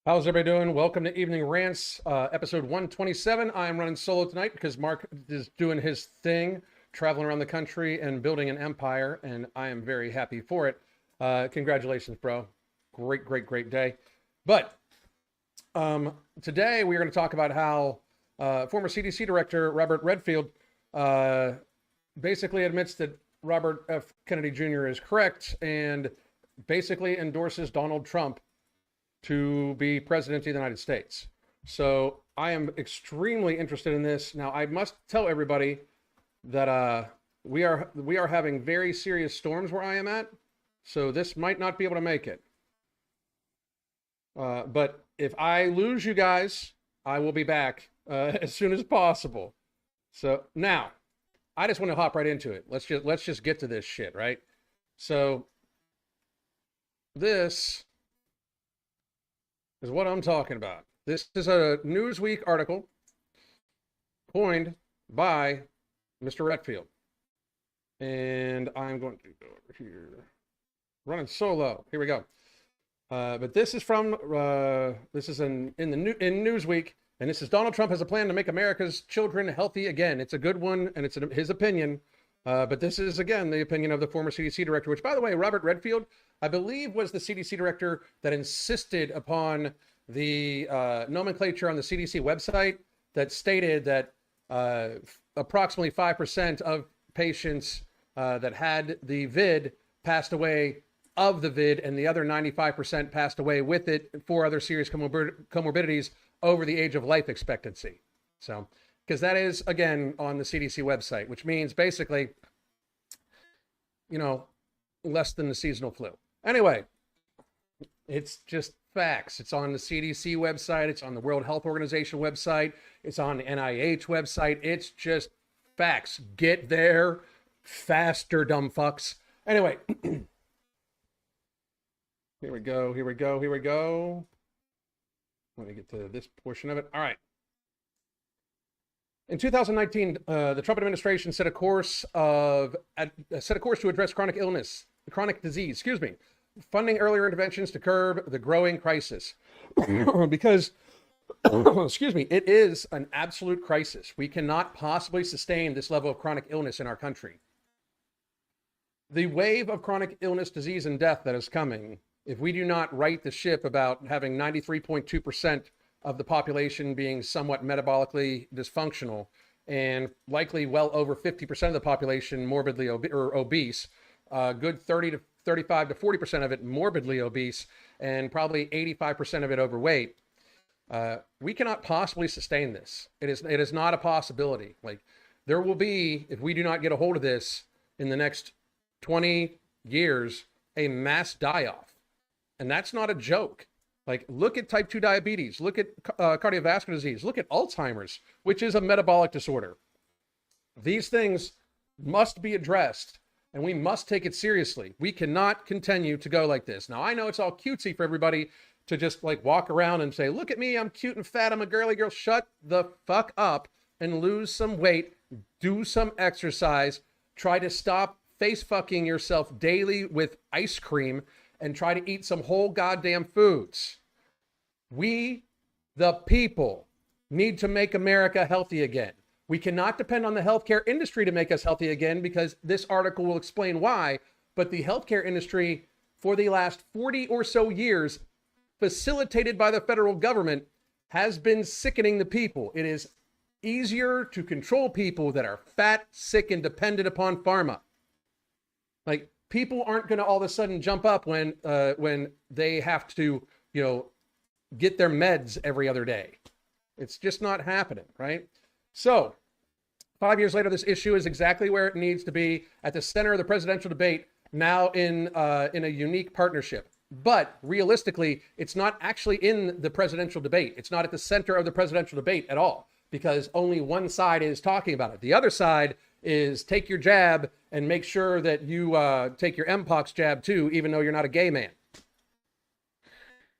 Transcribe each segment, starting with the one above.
How's everybody doing? Welcome to Evening Rants, episode 127. I'm running solo tonight because Mark is doing his thing, traveling around the country and building an empire, and I am very happy for it. Congratulations, bro. Great day. But today we are going to talk about how former CDC Director Robert Redfield basically admits that Robert F. Kennedy Jr. is correct and basically endorses Donald Trump to be president of the United States. So I am extremely interested in this. Now, I must tell everybody that we are having very serious storms where I am at, so this might not be able to make it. But if I lose you guys, I will be back as soon as possible. So now, I just want to hop right into it. Let's just get to this shit, right? So this is what I'm talking about. This is a Newsweek article coined by Mr. Redfield. And I'm going to go over here. Running solo. Here we go. But this is from, this is in Newsweek. And this is Donald Trump has a plan to make America's children healthy again. It's a good one, and it's his opinion. But this is, again, the opinion of the former CDC director, which, by the way, Robert Redfield, I believe, was the CDC director that insisted upon the nomenclature on the CDC website that stated that approximately 5% of patients that had the vid passed away of the vid, and the other 95% passed away with it for other serious comorbidities over the age of life expectancy. So, because that is, again, on the CDC website, which means basically, you know, less than the seasonal flu. Anyway, it's just facts. It's on the CDC website. It's on the World Health Organization website. It's on the NIH website. It's just facts. Get there faster, dumb fucks. Anyway, here we go. Let me get to this portion of it. All right. In 2019, the Trump administration set a course to address chronic disease, funding earlier interventions to curb the growing crisis. Because, it is an absolute crisis. We cannot possibly sustain this level of chronic illness in our country. The wave of chronic illness, disease, and death that is coming, if we do not right the ship about having 93.2% of the population being somewhat metabolically dysfunctional, and likely well over 50% of the population morbidly obese, good 30 to 35 to 40% of it morbidly obese, and probably 85% of it overweight. We cannot possibly sustain this. It is not a possibility. Like, there will be, if we do not get a hold of this in the next 20 years, a mass die-off. And that's not a joke. Like, look at type 2 diabetes, look at cardiovascular disease, look at Alzheimer's, which is a metabolic disorder. These things must be addressed, and we must take it seriously. We cannot continue to go like this. Now, I know it's all cutesy for everybody to just like walk around and say, look at me, I'm cute and fat, I'm a girly girl. Shut the fuck up and lose some weight, do some exercise, try to stop face fucking yourself daily with ice cream, and try to eat some whole goddamn foods. We, the people, need to make America healthy again. We cannot depend on the healthcare industry to make us healthy again, because this article will explain why. But the healthcare industry, for the last 40 or so years, facilitated by the federal government, has been sickening the people. It is easier to control people that are fat, sick, and dependent upon pharma. Like, people aren't going to all of a sudden jump up when they have to, get their meds every other day. It's just not happening, right? So, 5 years later, this issue is exactly where it needs to be, at the center of the presidential debate, now in a unique partnership. But realistically, it's not actually in the presidential debate. It's not at the center of the presidential debate at all, because only one side is talking about it. The other side is take your jab and make sure that you take your Mpox jab too, even though you're not a gay man.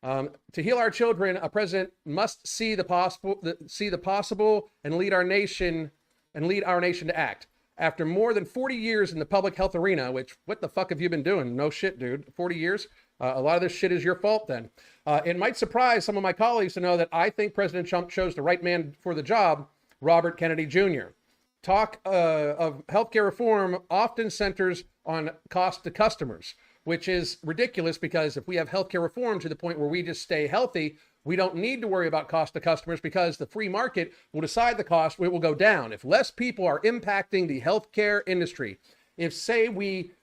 To heal our children, a president must see the possible and lead our nation to act. After more than 40 years in the public health arena, which, what the fuck have you been doing? No shit, dude. 40 years? A lot of this shit is your fault then. It might surprise some of my colleagues to know that I think President Trump chose the right man for the job, Robert Kennedy Jr. Talk of healthcare reform often centers on cost to customers, which is ridiculous because if we have healthcare reform to the point where we just stay healthy, we don't need to worry about cost to customers because the free market will decide the cost. It will go down. If less people are impacting the healthcare industry, if say we,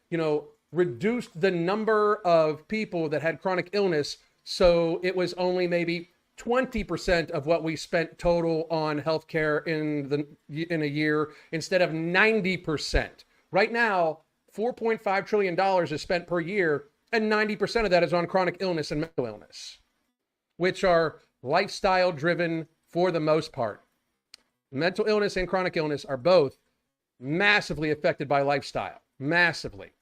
reduced the number of people that had chronic illness, so it was only maybe 20% of what we spent total on healthcare in a year instead of 90%. Right now, $4.5 trillion is spent per year, and 90% of that is on chronic illness and mental illness, which are lifestyle driven for the most part. Mental illness and chronic illness are both massively affected by lifestyle, massively.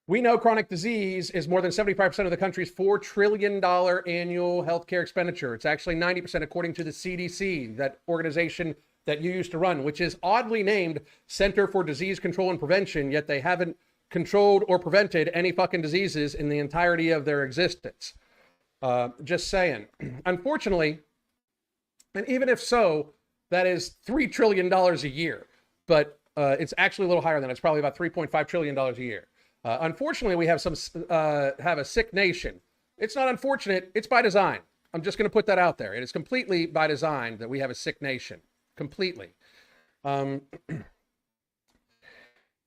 We know chronic disease is more than 75% of the country's $4 trillion annual healthcare expenditure. It's actually 90% according to the CDC, that organization that you used to run, which is oddly named Center for Disease Control and Prevention, yet they haven't controlled or prevented any fucking diseases in the entirety of their existence. Just saying. Unfortunately, and even if so, that is $3 trillion a year, but it's actually a little higher than that. It's probably about $3.5 trillion a year. Unfortunately, we have a sick nation. It's not unfortunate. It's by design. I'm just going to put that out there. It is completely by design that we have a sick nation. Completely.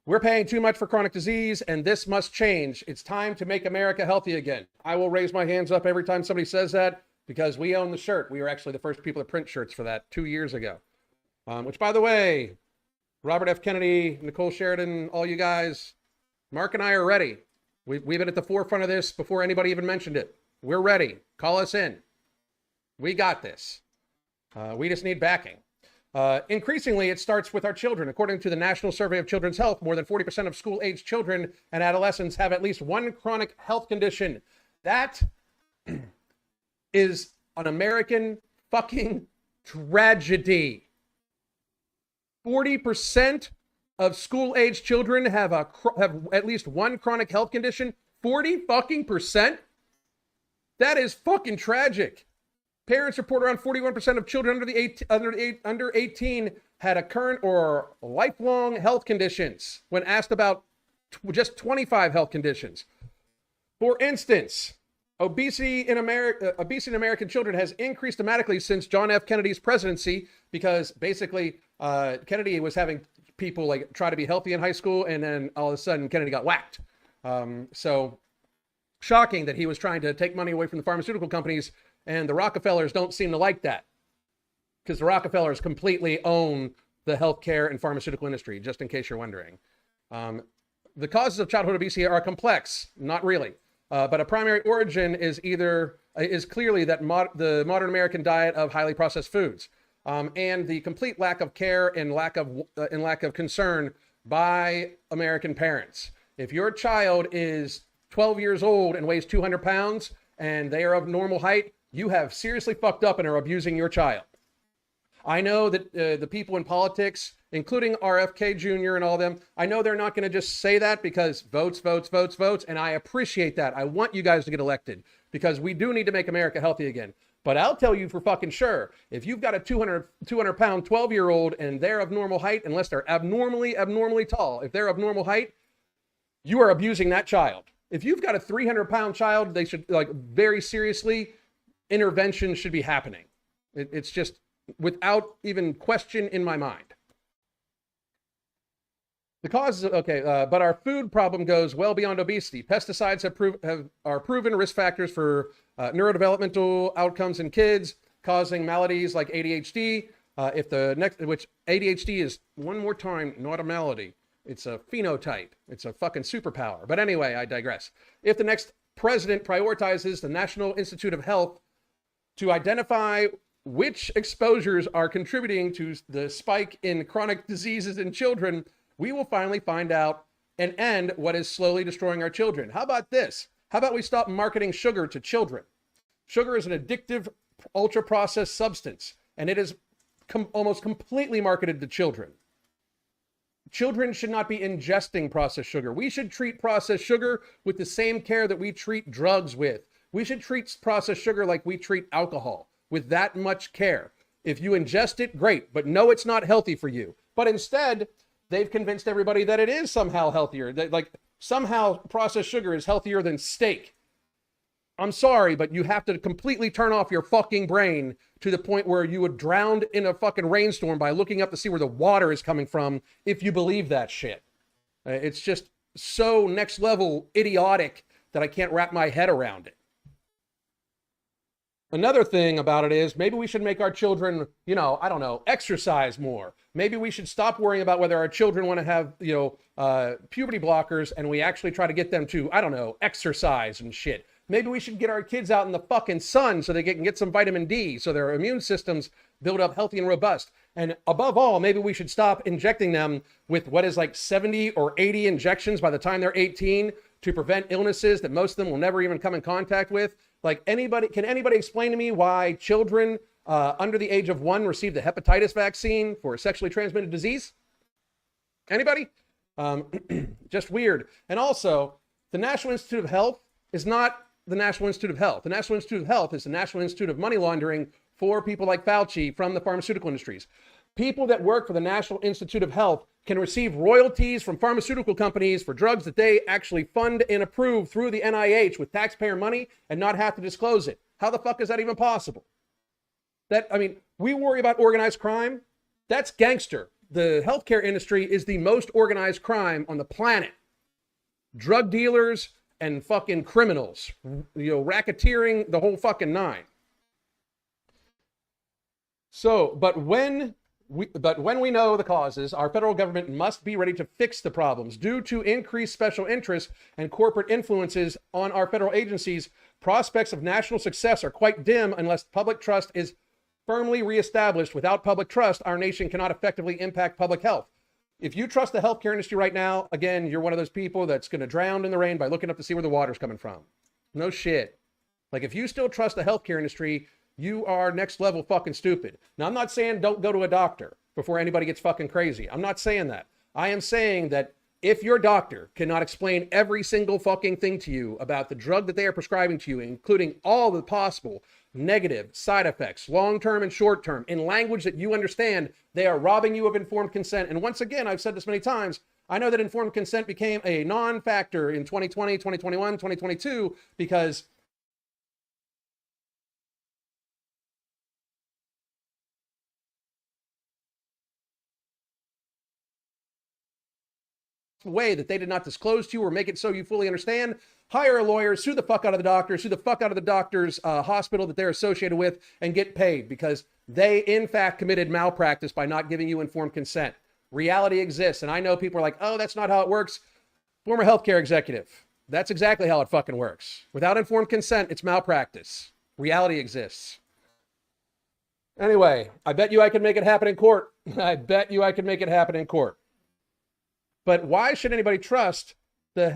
We're paying too much for chronic disease, and this must change. It's time to make America healthy again. I will raise my hands up every time somebody says that because we own the shirt. We were actually the first people to print shirts for that 2 years ago. Which, by the way, Robert F. Kennedy, Nicole Sheridan, all you guys, Mark and I are ready. We've been at the forefront of this before anybody even mentioned it. We're ready. Call us in. We got this. We just need backing. Increasingly, it starts with our children. According to the National Survey of Children's Health, more than 40% of school-aged children and adolescents have at least one chronic health condition. That is an American fucking tragedy. 40% of school-aged children have at least one chronic health condition. 40%? That is fucking tragic. Parents report around 41% of children under 18 had a current or lifelong health conditions when asked about just 25 health conditions. For instance, obesity in American children has increased dramatically since John F. Kennedy's presidency because basically Kennedy was having people like try to be healthy in high school, and then all of a sudden Kennedy got whacked. So shocking that he was trying to take money away from the pharmaceutical companies. And the Rockefellers don't seem to like that because the Rockefellers completely own the healthcare and pharmaceutical industry, just in case you're wondering. The causes of childhood obesity are complex, not really, but a primary origin is clearly that the modern American diet of highly processed foods and the complete lack of care and lack of concern by American parents. If your child is 12 years old and weighs 200 pounds and they are of normal height, you have seriously fucked up and are abusing your child. I know that the people in politics, including RFK Jr. and all of them, I know they're not going to just say that because votes, and I appreciate that. I want you guys to get elected because we do need to make America healthy again. But I'll tell you for fucking sure, if you've got a 200-pound 12-year-old and they're of normal height, unless they're abnormally tall, if they're of normal height, you are abusing that child. If you've got a 300-pound child, they should, very seriously, intervention should be happening. It's just without even question in my mind. The causes of, but our food problem goes well beyond obesity. Pesticides are proven risk factors for neurodevelopmental outcomes in kids, causing maladies like ADHD. Which ADHD is, one more time, not a malady. It's a phenotype. It's a fucking superpower. But anyway, I digress. If the next president prioritizes the National Institute of Health to identify which exposures are contributing to the spike in chronic diseases in children, we will finally find out and end what is slowly destroying our children. How about this? How about we stop marketing sugar to children? Sugar is an addictive, ultra-processed substance, and it is almost completely marketed to children. Children should not be ingesting processed sugar. We should treat processed sugar with the same care that we treat drugs with. We should treat processed sugar like we treat alcohol, with that much care. If you ingest it, great, but no, it's not healthy for you. But instead, they've convinced everybody that it is somehow healthier. That, like, somehow processed sugar is healthier than steak. I'm sorry, but you have to completely turn off your fucking brain to the point where you would drown in a fucking rainstorm by looking up to see where the water is coming from if you believe that shit. It's just so next level idiotic that I can't wrap my head around it. Another thing about it is maybe we should make our children, you know, I don't know, exercise more. Maybe we should stop worrying about whether our children want to have, you know, puberty blockers, and we actually try to get them to, I don't know, exercise and shit. Maybe we should get our kids out in the fucking sun so they can get some vitamin D so their immune systems build up healthy and robust. And above all, maybe we should stop injecting them with what is like 70 or 80 injections by the time they're 18 to prevent illnesses that most of them will never even come in contact with. Like, can anybody explain to me why children under the age of 1 receive the hepatitis vaccine for a sexually transmitted disease? Anybody? Just weird. And also, the National Institute of Health is not the National Institute of Health. The National Institute of Health is the National Institute of Money Laundering for people like Fauci from the pharmaceutical industries. People that work for the National Institute of Health can receive royalties from pharmaceutical companies for drugs that they actually fund and approve through the NIH with taxpayer money and not have to disclose it. How the fuck is that even possible? We worry about organized crime. That's gangster. The healthcare industry is the most organized crime on the planet. Drug dealers and fucking criminals, you know, racketeering, the whole fucking nine. So, but when we know the causes, our federal government must be ready to fix the problems. Due to increased special interests and corporate influences on our federal agencies, prospects of national success are quite dim unless public trust is firmly reestablished. Without public trust, our nation cannot effectively impact public health. If you trust the healthcare industry right now, again, you're one of those people that's going to drown in the rain by looking up to see where the water's coming from. No shit. Like, if you still trust the healthcare industry, you are next level fucking stupid. Now, I'm not saying don't go to a doctor before anybody gets fucking crazy. I'm not saying that. I am saying that if your doctor cannot explain every single fucking thing to you about the drug that they are prescribing to you, including all the possible negative side effects, long-term and short-term, in language that you understand, they are robbing you of informed consent. And once again, I've said this many times, I know that informed consent became a non-factor in 2020, 2021, 2022, because way that they did not disclose to you or make it so you fully understand. Hire a lawyer, sue the fuck out of the doctor, sue the fuck out of the doctor's hospital that they're associated with, and get paid, because they in fact committed malpractice by not giving you informed consent. Reality exists. And I know people are like, oh, that's not how it works. Former healthcare executive. That's exactly how it fucking works. Without informed consent, it's malpractice. Reality exists. Anyway, I bet you I could make it happen in court. I bet you I could make it happen in court. But why should anybody trust the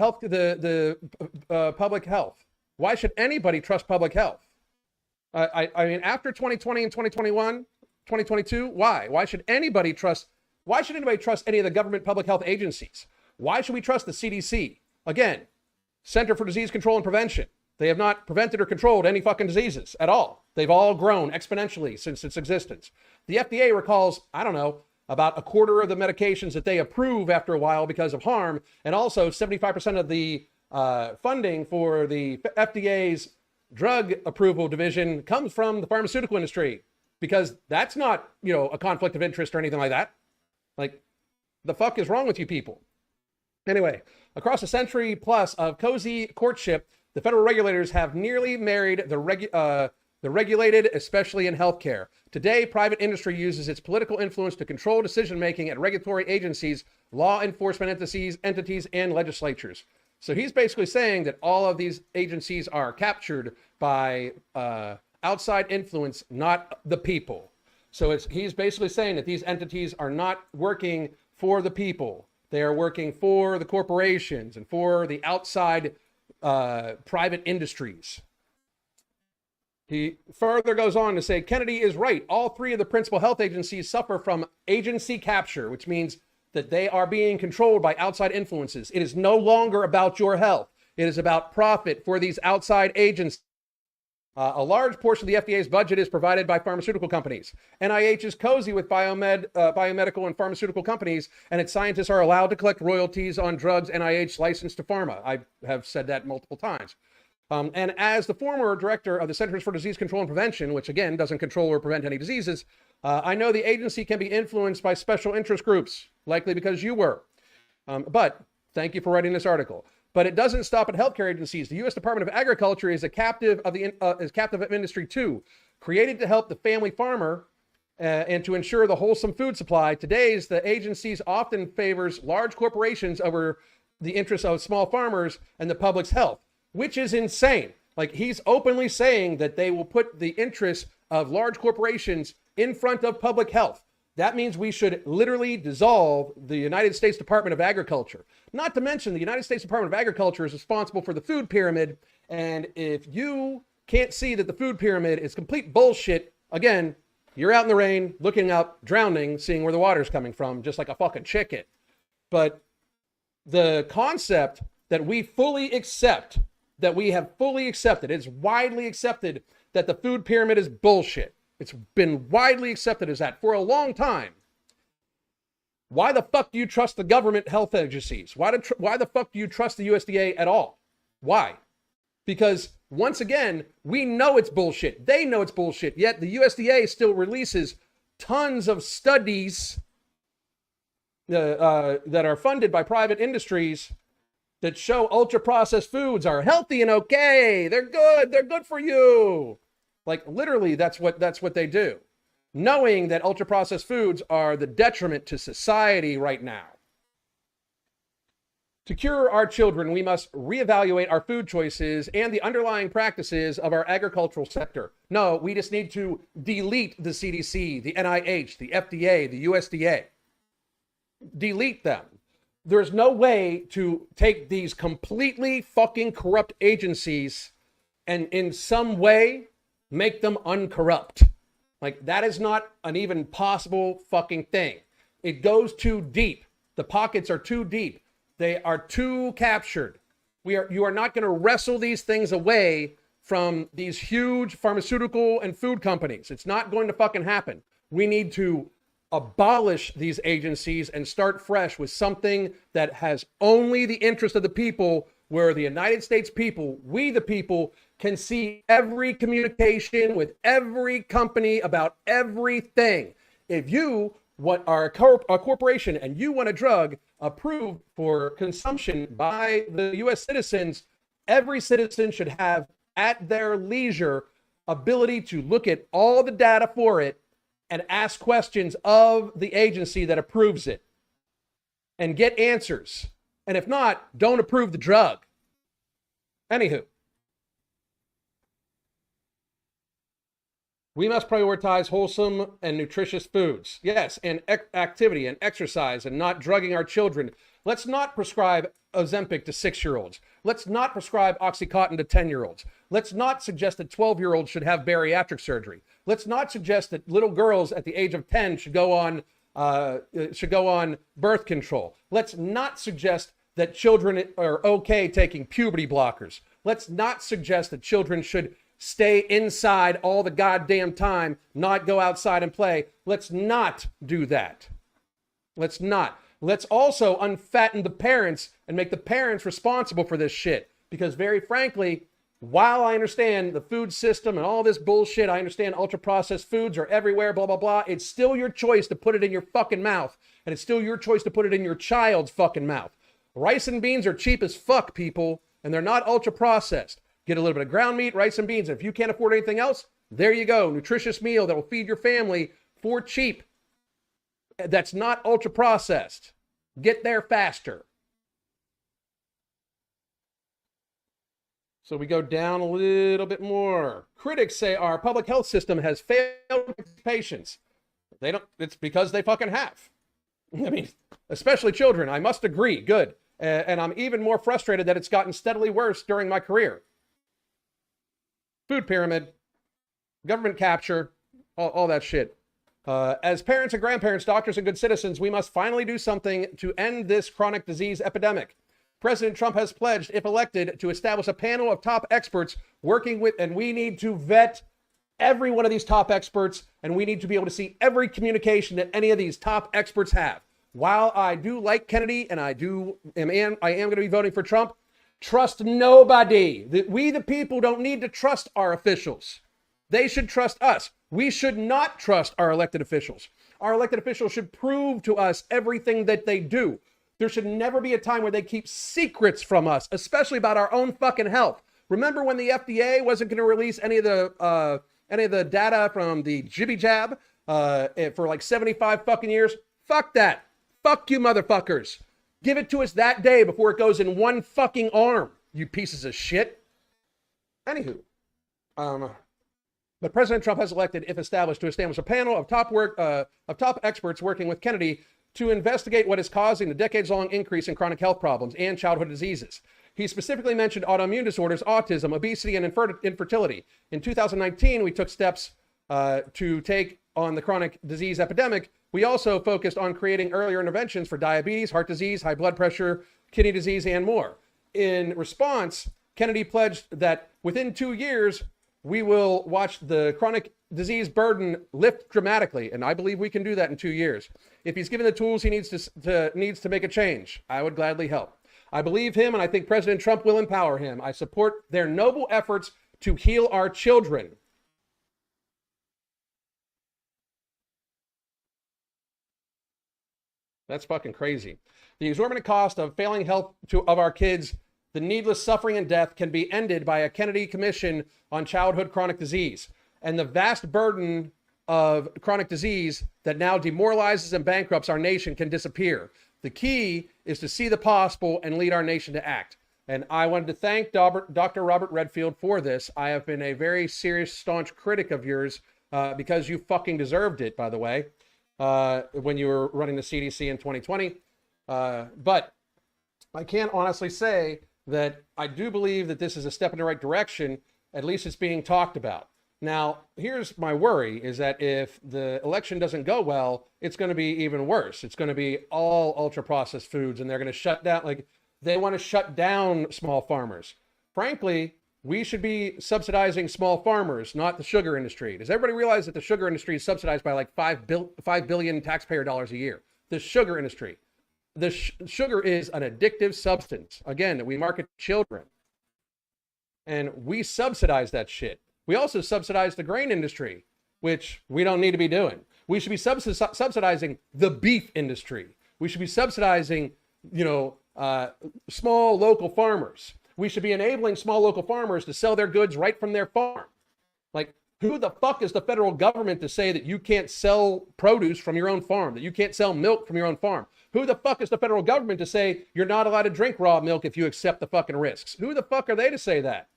public health? Why should anybody trust public health? I mean, after 2020 and 2021, 2022, why? Why should anybody trust any of the government public health agencies? Why should we trust the CDC? Again, Center for Disease Control and Prevention. They have not prevented or controlled any fucking diseases at all. They've all grown exponentially since its existence. The FDA recalls, I don't know, about a quarter of the medications that they approve after a while because of harm. And also 75% of the funding for the FDA's drug approval division comes from the pharmaceutical industry, because that's not, you know, a conflict of interest or anything like that. Like, the fuck is wrong with you people? Anyway, across a century plus of cozy courtship, the federal regulators have nearly married the regulated, especially in healthcare. Today, private industry uses its political influence to control decision-making at regulatory agencies, law enforcement entities, and legislatures. So he's basically saying that all of these agencies are captured by outside influence, not the people. So he's basically saying that these entities are not working for the people. They are working for the corporations and for the outside private industries. He further goes on to say, Kennedy is right. All three of the principal health agencies suffer from agency capture, which means that they are being controlled by outside influences. It is no longer about your health. It is about profit for these outside agencies. A large portion of the FDA's budget is provided by pharmaceutical companies. NIH is cozy with biomedical and pharmaceutical companies, and its scientists are allowed to collect royalties on drugs NIH licensed to pharma. I have said that multiple times. And as the former director of the Centers for Disease Control and Prevention, which again doesn't control or prevent any diseases, I know the agency can be influenced by special interest groups, likely because you were. But thank you for writing this article. But it doesn't stop at healthcare agencies. The U.S. Department of Agriculture is a captive of industry too, created to help the family farmer and to ensure the wholesome food supply. Today's the agencies often favors large corporations over the interests of small farmers and the public's health, which is insane. Like, he's openly saying that they will put the interests of large corporations in front of public health. That means we should literally dissolve the United States Department of Agriculture. Not to mention, the United States Department of Agriculture is responsible for the food pyramid. And if you can't see that the food pyramid is complete bullshit, again, you're out in the rain, looking up, drowning, seeing where the water's coming from, just like a fucking chicken. But the concept that we fully accept, that we have fully accepted, it's widely accepted that the food pyramid is bullshit. It's been widely accepted as that for a long time. Why the fuck do you trust the government health agencies? Why the fuck do you trust the USDA at all? Why? Because once again, we know it's bullshit. They know it's bullshit. Yet the USDA still releases tons of studies that are funded by private industries that show ultra-processed foods are healthy and okay. They're good. They're good for you. Like, literally, that's what they do. Knowing that ultra-processed foods are the detriment to society right now. To cure our children, we must reevaluate our food choices and the underlying practices of our agricultural sector. No, we just need to delete the CDC, the NIH, the FDA, the USDA. Delete them. There's no way to take these completely fucking corrupt agencies and in some way make them uncorrupt. Like, that is not an even possible fucking thing. It goes too deep. The pockets are too deep. They are too captured. You are not going to wrestle these things away from these huge pharmaceutical and food companies. It's not going to fucking happen. We need to abolish these agencies and start fresh with something that has only the interest of the people, where the United States people, we the people, can see every communication with every company about everything. If you are a corporation and you want a drug approved for consumption by the U.S. citizens, every citizen should have at their leisure ability to look at all the data for it and ask questions of the agency that approves it and get answers. And if not, don't approve the drug. Anywho, we must prioritize wholesome and nutritious foods. Yes, and activity and exercise and not drugging our children. Let's not prescribe Ozempic to 6-year-olds. Let's not prescribe Oxycontin to 10-year-olds. Let's not suggest that 12-year-olds should have bariatric surgery. Let's not suggest that little girls at the age of 10 should go on birth control. Let's not suggest that children are okay taking puberty blockers. Let's not suggest that children should stay inside all the goddamn time, not go outside and play. Let's not do that. Let's not. Let's also unfatten the parents and make the parents responsible for this shit. Because very frankly, while I understand the food system and all this bullshit, I understand ultra-processed foods are everywhere, blah, blah, blah. It's still your choice to put it in your fucking mouth. And it's still your choice to put it in your child's fucking mouth. Rice and beans are cheap as fuck, people. And they're not ultra-processed. Get a little bit of ground meat, rice and beans. And if you can't afford anything else, there you go. Nutritious meal that will feed your family for cheap. That's not ultra-processed. Get there faster. So we go down a little bit more. Critics say our public health system has failed patients. It's because they fucking have. I mean, especially children. I must agree. Good. And I'm even more frustrated that it's gotten steadily worse during my career. Food pyramid, government capture, all that shit. As parents and grandparents, doctors, and good citizens, we must finally do something to end this chronic disease epidemic. President Trump has pledged, if elected, to establish a panel of top experts working with, and we need to vet every one of these top experts, and we need to be able to see every communication that any of these top experts have. While I do like Kennedy and I am going to be voting for Trump, trust nobody. We, the people, don't need to trust our officials. They should trust us. We should not trust our elected officials. Our elected officials should prove to us everything that they do. There should never be a time where they keep secrets from us, especially about our own fucking health. Remember when the FDA wasn't going to release any of the data from the jibby jab for like 75 fucking years? Fuck that. Fuck you, motherfuckers. Give it to us that day before it goes in one fucking arm, you pieces of shit. Anywho, but President Trump has elected, if established, to establish a panel of top experts working with Kennedy to investigate what is causing the decades-long increase in chronic health problems and childhood diseases. He specifically mentioned autoimmune disorders, autism, obesity, and infertility. In 2019, we took steps to take on the chronic disease epidemic. We also focused on creating earlier interventions for diabetes, heart disease, high blood pressure, kidney disease, and more. In response, Kennedy pledged that within 2 years, we will watch the chronic disease burden lift dramatically, and I believe we can do that in 2 years. If he's given the tools he needs to make a change, I would gladly help. I believe him, and I think President Trump will empower him. I support their noble efforts to heal our children. That's fucking crazy. The exorbitant cost of failing health of our kids, the needless suffering and death can be ended by a Kennedy Commission on childhood chronic disease. And the vast burden of chronic disease that now demoralizes and bankrupts our nation can disappear. The key is to see the possible and lead our nation to act. And I wanted to thank Dr. Robert Redfield for this. I have been a very serious, staunch critic of yours because you fucking deserved it, by the way, when you were running the CDC in 2020. But I can honestly say that I do believe that this is a step in the right direction. At least it's being talked about. Now, here's my worry, is that if the election doesn't go well, it's going to be even worse. It's going to be all ultra-processed foods, and they're going to shut down, like, they want to shut down small farmers. Frankly, we should be subsidizing small farmers, not the sugar industry. Does everybody realize that the sugar industry is subsidized by like $5 billion taxpayer dollars a year? The sugar industry. The sugar is an addictive substance, again, that we market to children. And we subsidize that shit. We also subsidize the grain industry, which we don't need to be doing. We should be subsidizing the beef industry. We should be subsidizing, small local farmers. We should be enabling small local farmers to sell their goods right from their farm. Like, who the fuck is the federal government to say that you can't sell produce from your own farm, that you can't sell milk from your own farm? Who the fuck is the federal government to say you're not allowed to drink raw milk if you accept the fucking risks? Who the fuck are they to say that?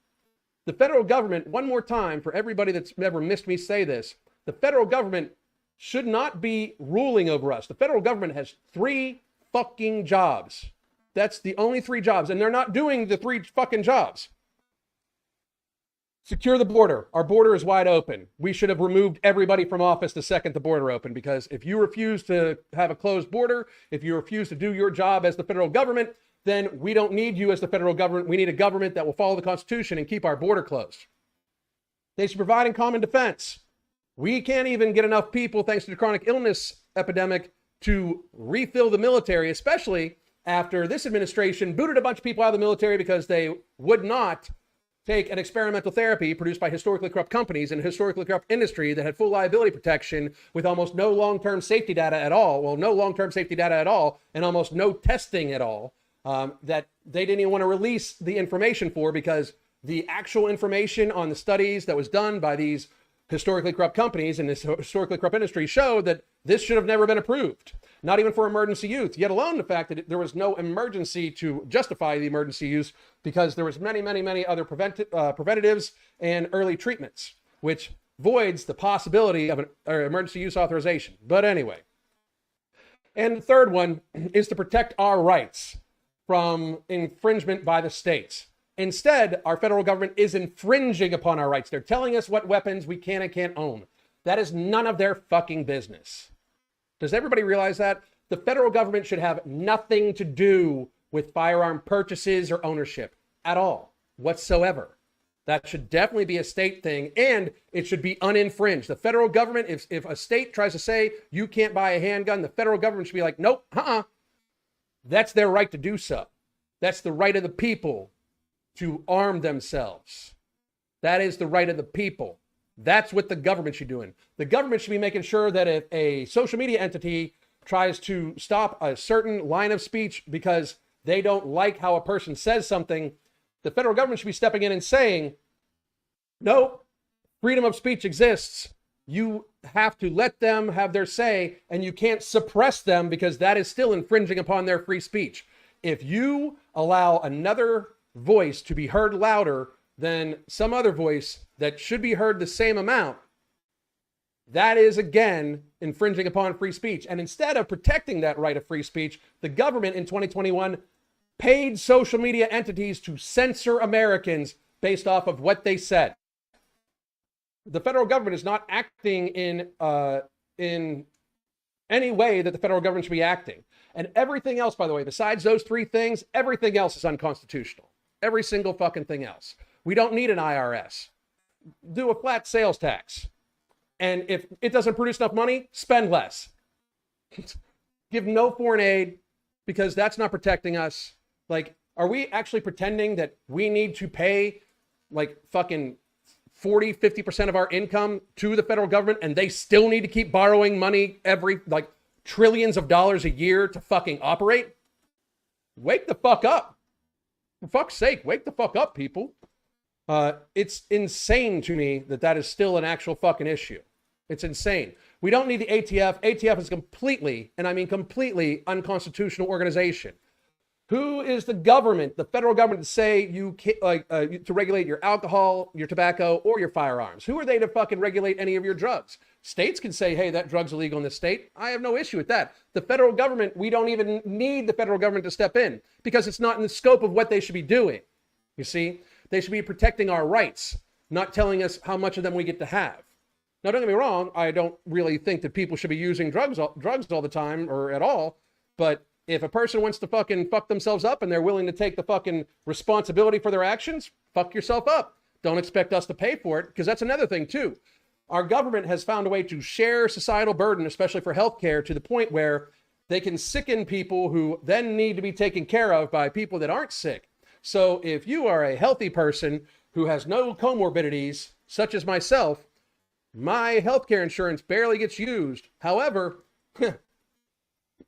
The federal government, one more time, for everybody that's ever missed me say this, the federal government should not be ruling over us. The federal government has 3 fucking jobs. That's the only 3 jobs, and they're not doing the 3 fucking jobs. Secure the border. Our border is wide open. We should have removed everybody from office the second the border opened, because if you refuse to have a closed border, if you refuse to do your job as the federal government, then we don't need you as the federal government. We need a government that will follow the Constitution and keep our border closed. They should provide in common defense. We can't even get enough people, thanks to the chronic illness epidemic, to refill the military, especially after this administration booted a bunch of people out of the military because they would not take an experimental therapy produced by historically corrupt companies and a historically corrupt industry that had full liability protection with almost no long-term safety data at all. Well, no long-term safety data at all and almost no testing at all. That they didn't even want to release the information for, because the actual information on the studies that was done by these historically corrupt companies and this historically corrupt industry showed that this should have never been approved, not even for emergency use, yet alone the fact that there was no emergency to justify the emergency use, because there was many, many, many other preventatives and early treatments, which voids the possibility of an emergency use authorization. But anyway, and the third one is to protect our rights from infringement by the states. Instead, our federal government is infringing upon our rights. They're telling us what weapons we can and can't own. That is none of their fucking business. Does everybody realize that? The federal government should have nothing to do with firearm purchases or ownership at all, whatsoever. That should definitely be a state thing, and it should be uninfringed. The federal government, if a state tries to say you can't buy a handgun, the federal government should be like, nope, That's their right to do so. That's the right of the people to arm themselves. That is the right of the people. That's what the government should be doing. The government should be making sure that if a social media entity tries to stop a certain line of speech because they don't like how a person says something, the federal government should be stepping in and saying, no, freedom of speech exists. You have to let them have their say, and you can't suppress them because that is still infringing upon their free speech. If you allow another voice to be heard louder than some other voice that should be heard the same amount, that is, again, infringing upon free speech. And instead of protecting that right of free speech, the government in 2021 paid social media entities to censor Americans based off of what they said. The federal government is not acting in any way that the federal government should be acting. And everything else, by the way, besides those three things, everything else is unconstitutional. Every single fucking thing else. We don't need an IRS. Do a flat sales tax. And if it doesn't produce enough money, spend less. Give no foreign aid because that's not protecting us. Like, are we actually pretending that we need to pay like fucking 40, 50% of our income to the federal government and they still need to keep borrowing money every like trillions of dollars a year to fucking operate? Wake the fuck up. For fuck's sake, wake the fuck up, people. It's insane to me that that is still an actual fucking issue. It's insane. We don't need the ATF. ATF is completely, and I mean completely, unconstitutional organization. Who is the government, the federal government, to say you can't, to regulate your alcohol, your tobacco, or your firearms? Who are they to fucking regulate any of your drugs? States can say, hey, that drug's illegal in this state. I have no issue with that. The federal government, we don't even need the federal government to step in because it's not in the scope of what they should be doing. You see, they should be protecting our rights, not telling us how much of them we get to have. Now, don't get me wrong. I don't really think that people should be using drugs all the time or at all, but if a person wants to fucking fuck themselves up and they're willing to take the fucking responsibility for their actions, fuck yourself up. Don't expect us to pay for it, because that's another thing too. Our government has found a way to share societal burden, especially for healthcare, to the point where they can sicken people who then need to be taken care of by people that aren't sick. So if you are a healthy person who has no comorbidities, such as myself, my healthcare insurance barely gets used. However,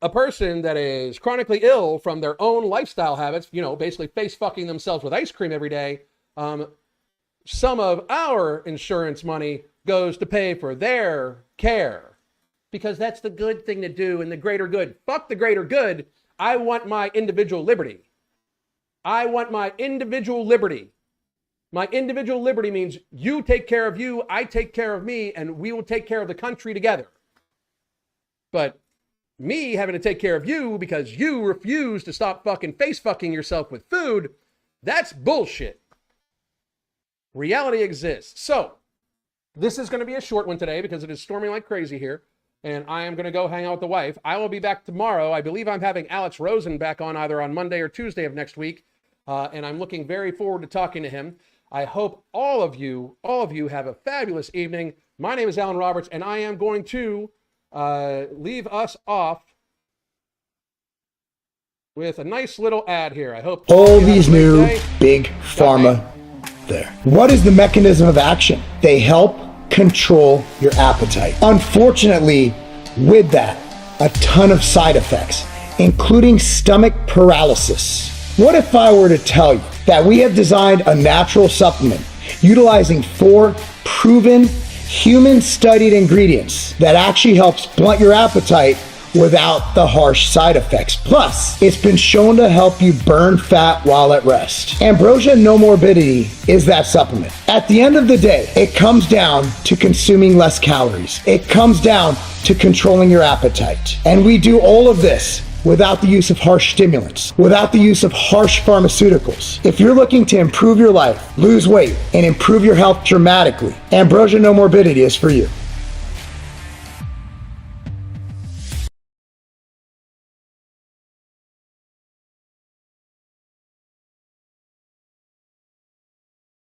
a person that is chronically ill from their own lifestyle habits, basically face fucking themselves with ice cream every day, some of our insurance money goes to pay for their care because that's the good thing to do and the greater good. Fuck the greater good. I want my individual liberty. I want my individual liberty. My individual liberty means you take care of you, I take care of me, and we will take care of the country together. But me having to take care of you because you refuse to stop fucking face fucking yourself with food, that's bullshit. Reality exists. So, this is going to be a short one today because it is storming like crazy here, and I am going to go hang out with the wife. I will be back tomorrow. I believe I'm having Alex Rosen back on either on Monday or Tuesday of next week, and I'm looking very forward to talking to him. I hope all of you have a fabulous evening. My name is Alan Roberts, and I am going to leave us off with a nice little ad here. I hope all these new big pharma there. What is the mechanism of action? They help control your appetite. Unfortunately, with that, a ton of side effects, including stomach paralysis. What if I were to tell you that we have designed a natural supplement utilizing 4 proven human-studied ingredients that actually helps blunt your appetite without the harsh side effects. Plus, it's been shown to help you burn fat while at rest. Ambrosia No Morbidity is that supplement. At the end of the day, it comes down to consuming less calories. It comes down to controlling your appetite. And we do all of this without the use of harsh stimulants, without the use of harsh pharmaceuticals. If you're looking to improve your life, lose weight, and improve your health dramatically, Ambrosia No Morbidity is for you.